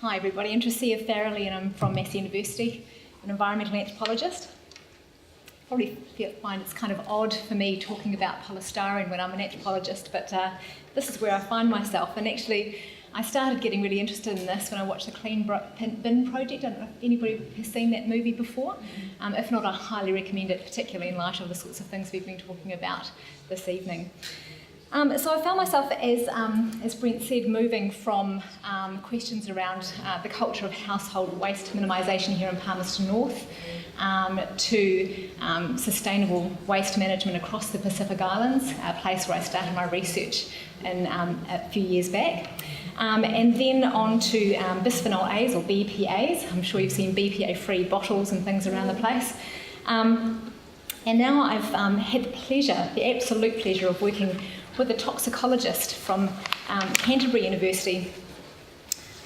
Hi everybody, I'm Trisia Farrelly and I'm from Massey University, an environmental anthropologist. Probably find it's kind of odd for me talking about polystyrene when I'm an anthropologist, but this is where I find myself. And actually, I started getting really interested in this when I watched the Clean Bin Project. I don't know if anybody has seen that movie before. If not, I highly recommend it, particularly in light of the sorts of things we've been talking about this evening. So I found myself, as Brent said, moving from questions around the culture of household waste minimisation here in Palmerston North to sustainable waste management across the Pacific Islands, a place where I started my research a few years back. And then on to bisphenol A's or BPA's. I'm sure you've seen BPA-free bottles and things around the place. And now I've had the absolute pleasure of working with a toxicologist from Canterbury University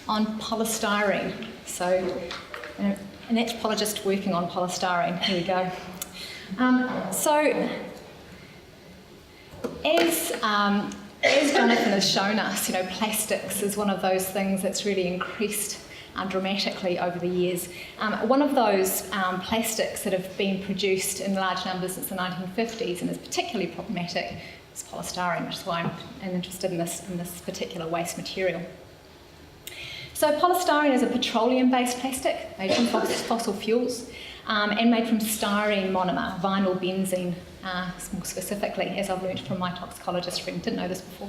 on polystyrene. So an anthropologist working on polystyrene. Here we go. So as Jonathan has shown us, plastics is one of those things that's really increased dramatically over the years. One of those plastics that have been produced in large numbers since the 1950s and is particularly problematic is polystyrene, which is why I'm interested in this particular waste material. So polystyrene is a petroleum-based plastic made from fossil fuels and made from styrene monomer, vinyl benzene, more specifically, as I've learnt from my toxicologist friend. Didn't know this before.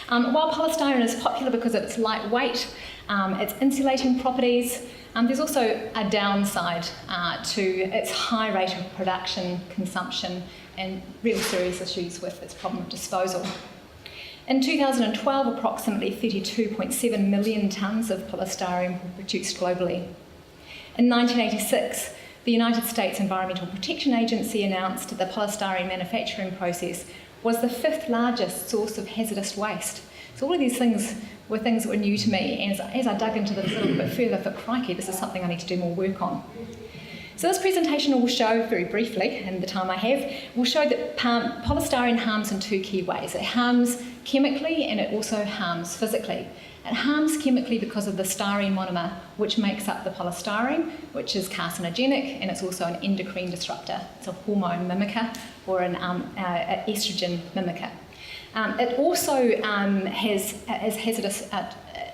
While polystyrene is popular because of its lightweight, its insulating properties, there's also a downside to its high rate of production, consumption, and real serious issues with its problem of disposal. In 2012, approximately 32.7 million tonnes of polystyrene were produced globally. In 1986, the United States Environmental Protection Agency announced that the polystyrene manufacturing process was the 5th largest source of hazardous waste. So all of these things were things that were new to me, and as I dug into this a little bit further, I thought, crikey, this is something I need to do more work on. So this presentation will show, very briefly, in the time I have, will show that polystyrene harms in 2 key ways. It harms chemically and it also harms physically. It harms chemically because of the styrene monomer, which makes up the polystyrene, which is carcinogenic, and it's also an endocrine disruptor. It's a hormone mimicker or an estrogen mimicker. It also is hazardous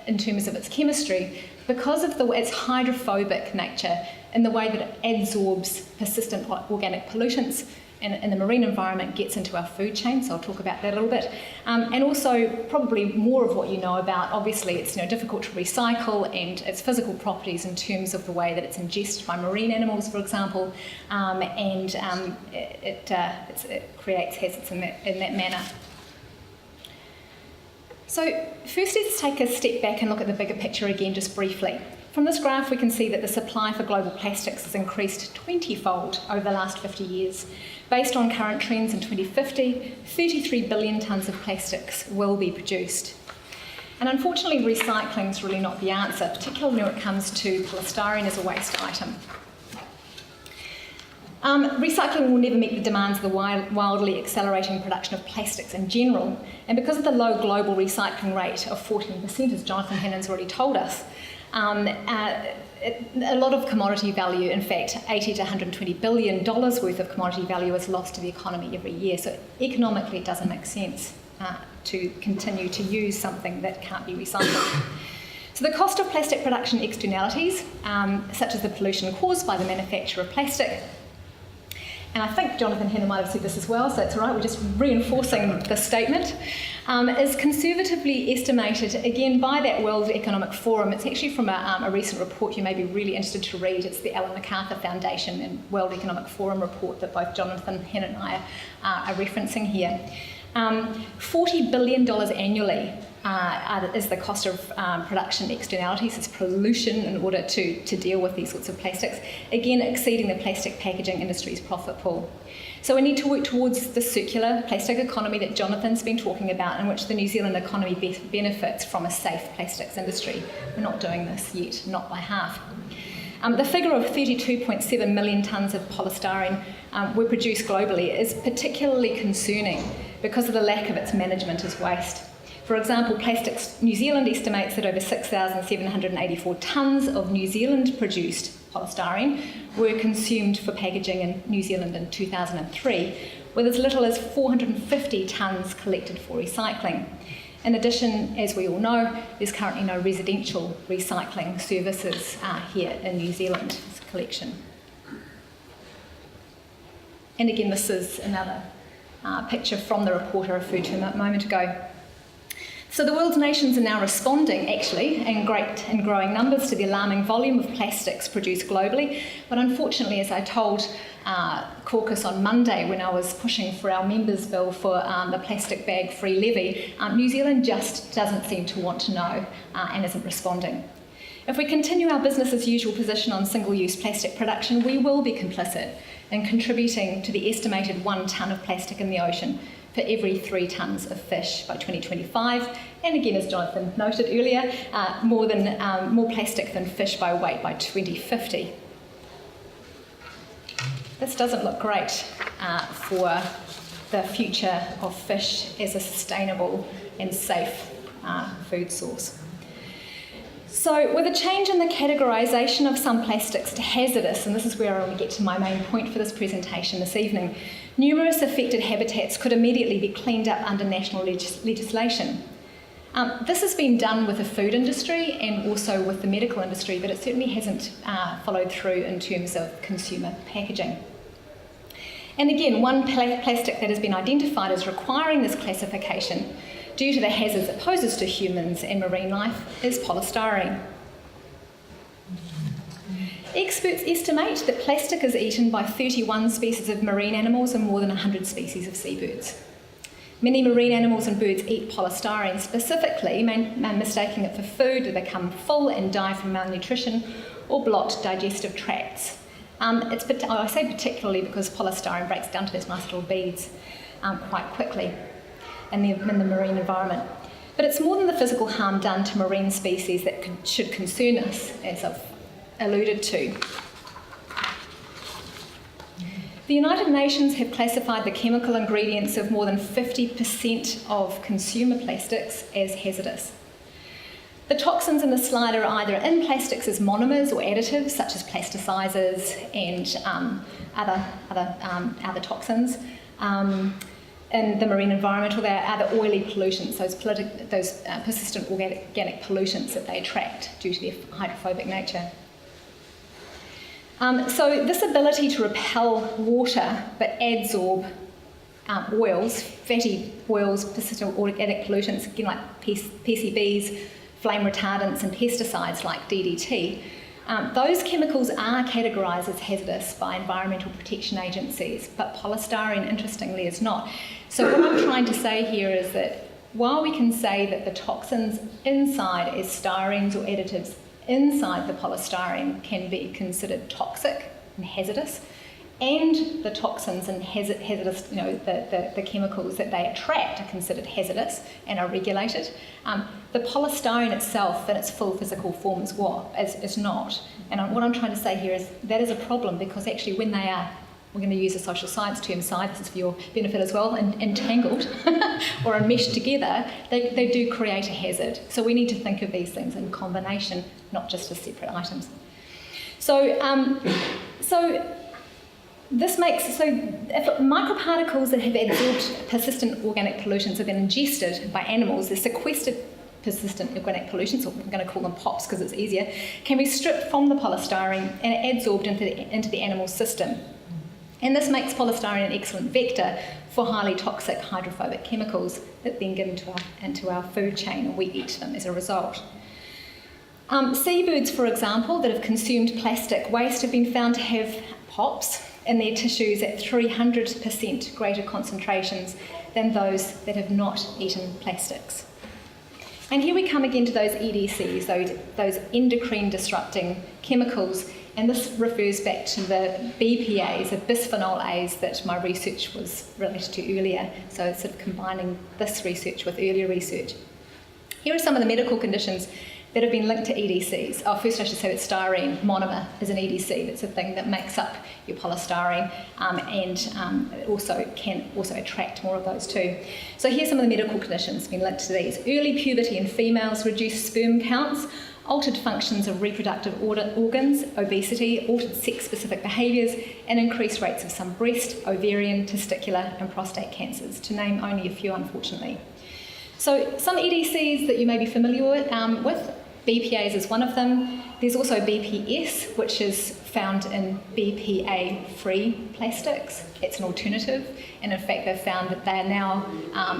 in terms of its chemistry because of its hydrophobic nature in the way that it absorbs persistent organic pollutants in the marine environment, gets into our food chain, so I'll talk about that a little bit. And also, probably more of what you know about, obviously it's difficult to recycle, and its physical properties in terms of the way that it's ingested by marine animals, for example, and it creates hazards in that manner. So first let's take a step back and look at the bigger picture again just briefly. From this graph we can see that the supply for global plastics has increased 20-fold over the last 50 years. Based on current trends in 2050, 33 billion tonnes of plastics will be produced. And unfortunately recycling is really not the answer, particularly when it comes to polystyrene as a waste item. Recycling will never meet the demands of the wildly accelerating production of plastics in general, and because of the low global recycling rate of 14%, as Jonathan Hannon's already told us, a lot of commodity value, in fact, $80 to $120 billion worth of commodity value is lost to the economy every year. So economically, it doesn't make sense to continue to use something that can't be recycled. So the cost of plastic production externalities, such as the pollution caused by the manufacture of plastic, and I think Jonathan Hannon might have said this as well, so it's all right, we're just reinforcing this statement, is conservatively estimated, again, by that World Economic Forum. It's actually from a recent report you may be really interested to read. It's the Ellen MacArthur Foundation and World Economic Forum report that both Jonathan Hannon and I are referencing here. $40 billion annually is the cost of production externalities, it's pollution in order to deal with these sorts of plastics, again exceeding the plastic packaging industry's profit pool. So we need to work towards the circular plastic economy that Jonathan's been talking about, in which the New Zealand economy benefits from a safe plastics industry. We're not doing this yet, not by half. The figure of 32.7 million tonnes of polystyrene were produced globally is particularly concerning because of the lack of its management as waste. For example, Plastics New Zealand estimates that over 6,784 tonnes of New Zealand-produced polystyrene were consumed for packaging in New Zealand in 2003, with as little as 450 tonnes collected for recycling. In addition, as we all know, there's currently no residential recycling services here in New Zealand as a collection. And again, this is another picture from the report I referred to a moment ago. So the world's nations are now responding, actually, in great and growing numbers to the alarming volume of plastics produced globally. But unfortunately, as I told caucus on Monday when I was pushing for our members' bill for the plastic bag-free levy, New Zealand just doesn't seem to want to know and isn't responding. If we continue our business as usual position on single-use plastic production, we will be complicit in contributing to the estimated 1 tonne of plastic in the ocean for every 3 tonnes of fish by 2025, and again, as Jonathan noted earlier, more plastic than fish by weight by 2050. This doesn't look great for the future of fish as a sustainable and safe food source. So with a change in the categorisation of some plastics to hazardous, and this is where I want to get to my main point for this presentation this evening, numerous affected habitats could immediately be cleaned up under national legislation. This has been done with the food industry and also with the medical industry, but it certainly hasn't followed through in terms of consumer packaging. And again, one plastic that has been identified as requiring this classification due to the hazards it poses to humans and marine life is polystyrene. Experts estimate that plastic is eaten by 31 species of marine animals and more than 100 species of seabirds. Many marine animals and birds eat polystyrene specifically, mistaking it for food to become full and die from malnutrition or blocked digestive tracts. I say particularly because polystyrene breaks down to those nice little beads quite quickly in the marine environment. But it's more than the physical harm done to marine species that should concern us, as I've alluded to. The United Nations have classified the chemical ingredients of more than 50% of consumer plastics as hazardous. The toxins in the slide are either in plastics as monomers or additives, such as plasticizers and other toxins. In the marine environment, or there are other oily pollutants, those persistent organic pollutants that they attract due to their hydrophobic nature. So this ability to repel water but adsorb oils, fatty oils, persistent organic pollutants, again like PCBs, flame retardants and pesticides like DDT, those chemicals are categorised as hazardous by environmental protection agencies, but polystyrene, interestingly, is not. So what I'm trying to say here is that while we can say that the toxins inside as styrenes or additives inside the polystyrene can be considered toxic and hazardous, and the toxins and hazardous, the chemicals that they attract are considered hazardous and are regulated, the polystyrene itself in its full physical form is not. And what I'm trying to say here is that is a problem, because actually when they are, we're going to use a social science term, this is for your benefit as well, entangled or enmeshed together, they do create a hazard. So we need to think of these things in combination, not just as separate items. This makes, if microparticles that have adsorbed persistent organic pollutants have been ingested by animals, the sequestered persistent organic pollutants, or we're going to call them POPs because it's easier, can be stripped from the polystyrene and adsorbed into the animal system. And this makes polystyrene an excellent vector for highly toxic hydrophobic chemicals that then get into our food chain, and we eat them as a result. Seabirds, for example, that have consumed plastic waste have been found to have POPs in their tissues at 300% greater concentrations than those that have not eaten plastics. And here we come again to those EDCs, those endocrine disrupting chemicals, and this refers back to the BPAs, the bisphenol A's, that my research was related to earlier, so it's sort of combining this research with earlier research. Here are some of the medical conditions that have been linked to EDCs. Oh, first I should say that styrene monomer is an EDC. That's a thing that makes up your polystyrene and it can also attract more of those too. So here's some of the medical conditions being linked to these. Early puberty in females, reduced sperm counts, altered functions of reproductive organs, obesity, altered sex-specific behaviours, and increased rates of some breast, ovarian, testicular and prostate cancers, to name only a few, unfortunately. So some EDCs that you may be familiar with, BPAs is one of them. There's also BPS, which is found in BPA-free plastics. It's an alternative, and in fact they've found that they are now,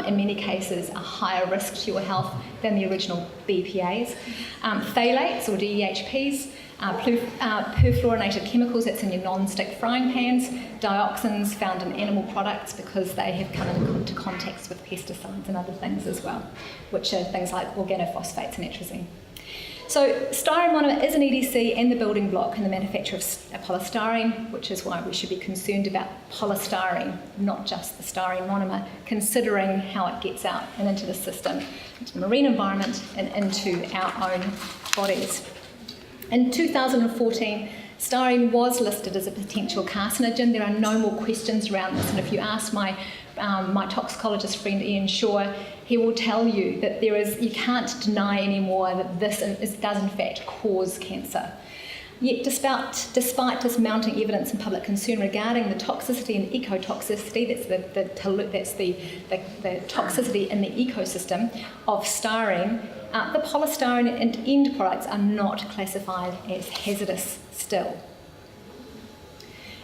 in many cases, a higher risk to your health than the original BPAs. Phthalates, or DEHPs, perfluorinated chemicals that's in your non-stick frying pans, dioxins found in animal products because they have come into contact with pesticides and other things as well, which are things like organophosphates and atrazine. So styrene monomer is an EDC and the building block in the manufacture of polystyrene, which is why we should be concerned about polystyrene, not just the styrene monomer, considering how it gets out and into the system, into the marine environment and into our own bodies. In 2014, styrene was listed as a potential carcinogen. There are no more questions around this, and if you ask my toxicologist friend Ian Shaw, he will tell you that you can't deny anymore that this does in fact cause cancer. Yet despite this mounting evidence and public concern regarding the toxicity and ecotoxicity, that's the toxicity in the ecosystem of styrene, the polystyrene and end products are not classified as hazardous still.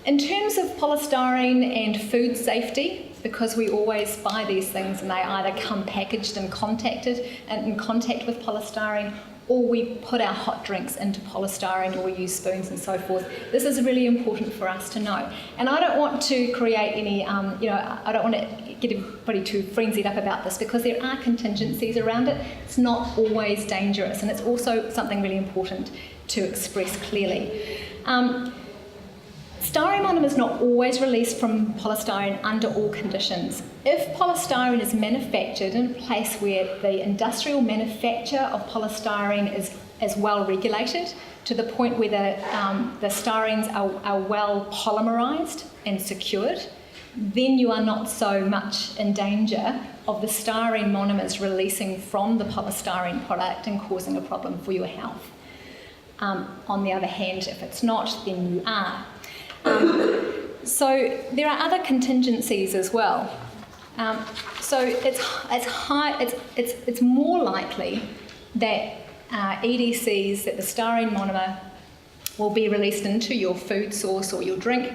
In terms of polystyrene and food safety, because we always buy these things and they either come packaged and in contact with polystyrene, or we put our hot drinks into polystyrene, or we use spoons and so forth. This is really important for us to know. And I don't want to create any, I don't want to get everybody too frenzied up about this, because there are contingencies around it. It's not always dangerous, and it's also something really important to express clearly. Styrene monomer is not always released from polystyrene under all conditions. If polystyrene is manufactured in a place where the industrial manufacture of polystyrene is well regulated, to the point where the styrenes are well polymerised and secured, then you are not so much in danger of the styrene monomers releasing from the polystyrene product and causing a problem for your health. On the other hand, if it's not, then you are. So there are other contingencies as well. So it's more likely that EDCs, that the styrene monomer will be released into your food source or your drink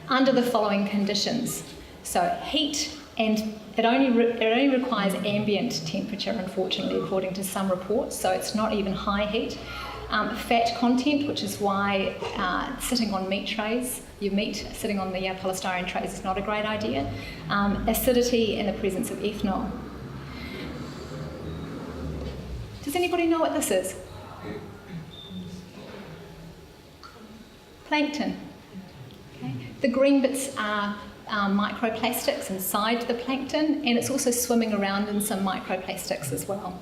under the following conditions. So heat, and it only requires ambient temperature, unfortunately, according to some reports, so it's not even high heat. Fat content, which is why sitting on meat trays, your meat sitting on the polystyrene trays is not a great idea. Acidity and the presence of ethanol. Does anybody know what this is? Plankton. Okay. The green bits are microplastics inside the plankton, and it's also swimming around in some microplastics as well.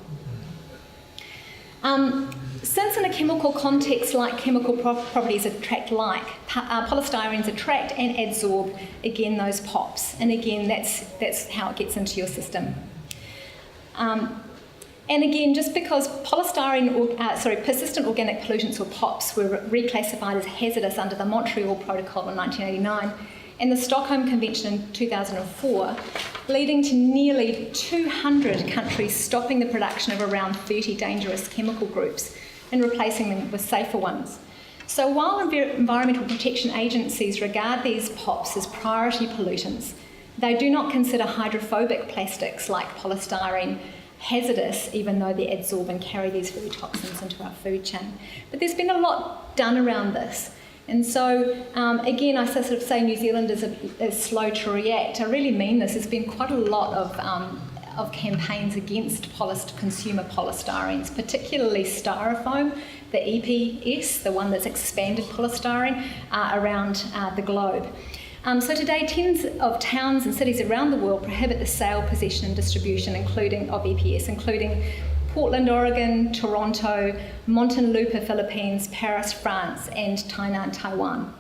Since in a chemical context, like chemical properties attract like, polystyrenes attract and adsorb, again, those POPs. And again, that's how it gets into your system. And again, just because persistent organic pollutants, or POPs, were reclassified as hazardous under the Montreal Protocol in 1989, and the Stockholm Convention in 2004, leading to nearly 200 countries stopping the production of around 30 dangerous chemical groups and replacing them with safer ones. So while environmental protection agencies regard these POPs as priority pollutants, they do not consider hydrophobic plastics like polystyrene hazardous, even though they adsorb and carry these very toxins into our food chain. But there's been a lot done around this. And so, again, I sort of say New Zealand is slow to react. I really mean this. There's been quite a lot of campaigns against consumer polystyrenes, particularly styrofoam, the EPS, the one that's expanded polystyrene, around the globe. So today, tens of towns and cities around the world prohibit the sale, possession and distribution of EPS, including Portland, Oregon, Toronto, Montelupa, Philippines, Paris, France, and Tainan, Taiwan.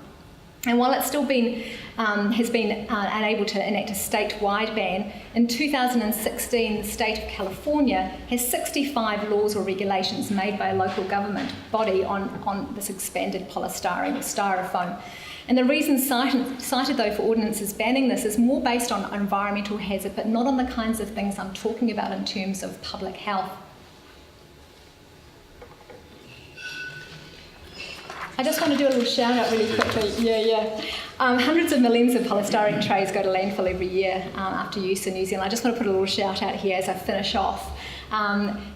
And while it's still has been unable to enact a statewide ban, in 2016 the state of California has 65 laws or regulations made by a local government body on this expanded polystyrene or styrofoam. And the reason cited though for ordinances banning this is more based on environmental hazard, but not on the kinds of things I'm talking about in terms of public health. I just want to do a little shout out really quickly. Hundreds of millions of polystyrene trays go to landfill every year after use in New Zealand. I just want to put a little shout out here as I finish off.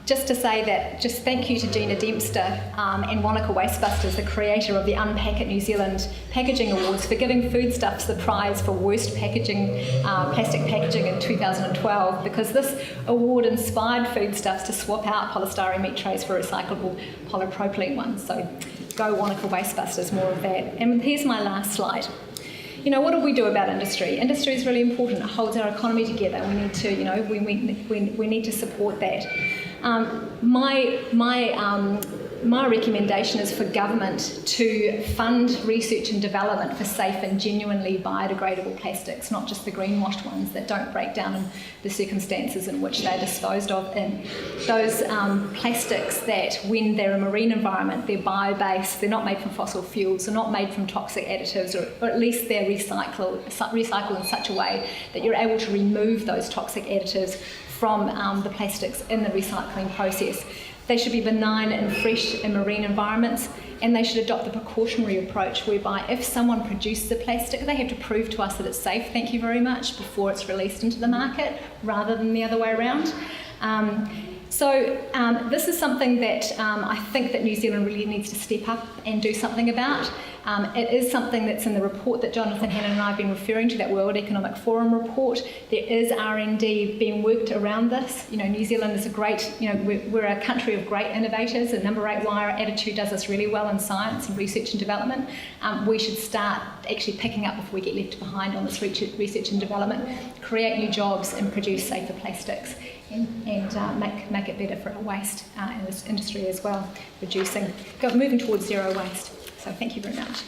Just to say that, just thank you to Gina Dempster and Wanaka Wastebusters, the creator of the Unpack It New Zealand Packaging Awards, for giving Foodstuffs the prize for worst packaging, plastic packaging in 2012, because this award inspired Foodstuffs to swap out polystyrene meat trays for recyclable polypropylene ones. So go Wanaka Wastebusters, more of that. And here's my last slide. You know, what do we do about industry? Industry is really important. It holds our economy together. We need to, you know, we need to support that. My recommendation is for government to fund research and development for safe and genuinely biodegradable plastics, not just the greenwashed ones that don't break down in the circumstances in which they're disposed of in. Those plastics that, when they're a marine environment, they're bio-based, they're not made from fossil fuels, they're not made from toxic additives, or at least they're recycled in such a way that you're able to remove those toxic additives from the plastics in the recycling process. They should be benign and fresh in marine environments, and they should adopt the precautionary approach whereby if someone produces a plastic, they have to prove to us that it's safe, thank you very much, before it's released into the market, rather than the other way around. This is something that I think that New Zealand really needs to step up and do something about. It is something that's in the report that Jonathan Hannon and I have been referring to, that World Economic Forum report. There is R&D being worked around this. You know, New Zealand is a great, you know, we're a country of great innovators, and Number 8 Wire attitude does this really well in science and research and development. We should start actually picking up if we get left behind on this research and development, create new jobs and produce safer plastics, and make it better for our waste in this industry as well, moving towards zero waste. So thank you very much.